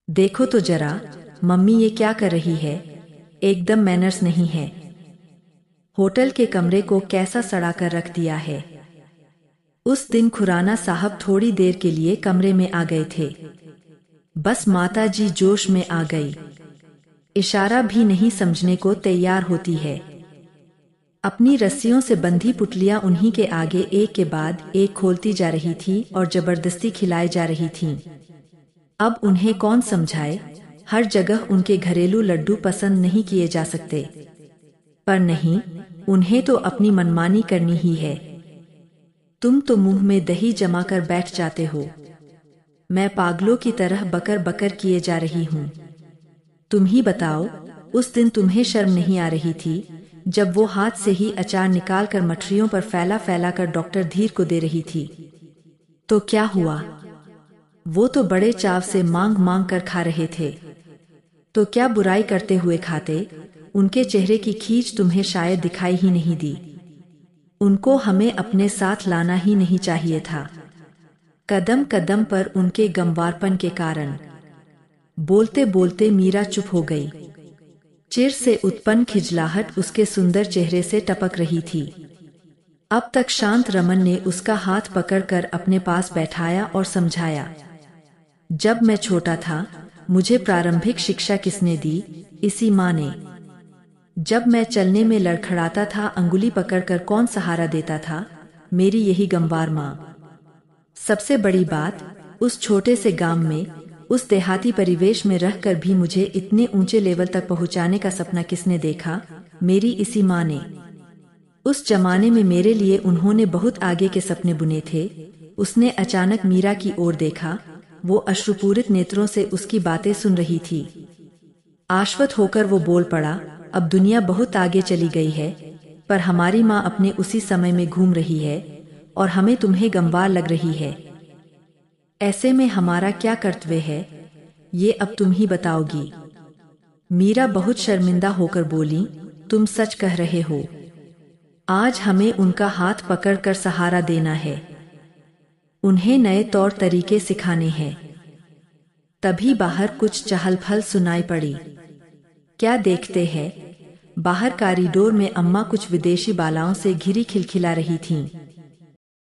देखो तो जरा, मम्मी ये क्या कर रही है। एकदम मैनर्स नहीं है। होटल के कमरे को कैसा सड़ा कर रख दिया है। उस दिन खुराना साहब थोड़ी देर के लिए कमरे में आ गए थे। बस माता जी जोश में आ गई। इशारा भी नहीं समझने को तैयार होती है। अपनी रस्सियों से बंधी पुतलियां उन्हीं के आगे एक के बाद एक खोलती जा रही थी और जबरदस्ती खिलाई जा रही थीं। अब उन्हें कौन समझाए, हर जगह उनके घरेलू लड्डू पसंद नहीं किए जा सकते। पर नहीं, उन्हें तो अपनी मनमानी करनी ही है। तुम तो मुंह में दही जमा कर बैठ जाते हो। मैं पागलों की तरह बकर बकर किए जा रही हूँ। तुम ही बताओ, उस दिन तुम्हें शर्म नहीं आ रही थी जब वो हाथ से ही अचार निकाल कर मठरियों पर फैला फैला कर डॉक्टर धीर को दे रही थी। तो क्या हुआ? वो तो बड़े चाव से मांग मांग कर खा रहे थे। तो क्या बुराई करते हुए खाते? उनके चेहरे की खींच तुम्हें शायद दिखाई ही नहीं दी। उनको हमें अपने साथ लाना ही नहीं चाहिए था। कदम कदम पर उनके गंवारपन के कारण। बोलते बोलते मीरा चुप हो गई। चिर से उत्पन्न खिजलाहट उसके सुंदर चेहरे से टपक रही थी। अब तक शांत रमन ने उसका हाथ पकड़कर अपने पास बैठाया और समझाया। जब मैं छोटा था, मुझे प्रारंभिक शिक्षा किसने दी? इसी माँ ने। जब मैं चलने में लड़खड़ाता था, अंगुली पकड़कर कौन सहारा देता था? मेरी यही गंवार माँ। सबसे बड़ी बात, उस छोटे से गांव में, उस देहाती परिवेश में रहकर भी मुझे इतने ऊंचे लेवल तक पहुंचाने का सपना किसने देखा? मेरी इसी माँ ने। उस जमाने में मेरे लिए उन्होंने बहुत आगे के सपने बुने थे। उसने अचानक मीरा की ओर देखा। वो अश्रुपूरित नेत्रों से उसकी बातें सुन रही थी। आश्वत होकर वो बोल पड़ा, अब दुनिया बहुत आगे चली गई है, पर हमारी माँ अपने उसी समय में घूम रही है और हमें तुम्हें गंवार लग रही है। ऐसे में हमारा क्या कर्तव्य है, ये अब तुम ही बताओगी। मीरा बहुत शर्मिंदा होकर बोली, तुम सच कह रहे हो। आज हमें उनका हाथ पकड़कर सहारा देना है। उन्हें नए तौर तरीके सिखाने हैं। तभी बाहर कुछ चहल पहल सुनाई पड़ी। क्या देखते हैं? बाहर कॉरिडोर में अम्मा कुछ विदेशी बालाओं से घिरी खिलखिला रही थीं।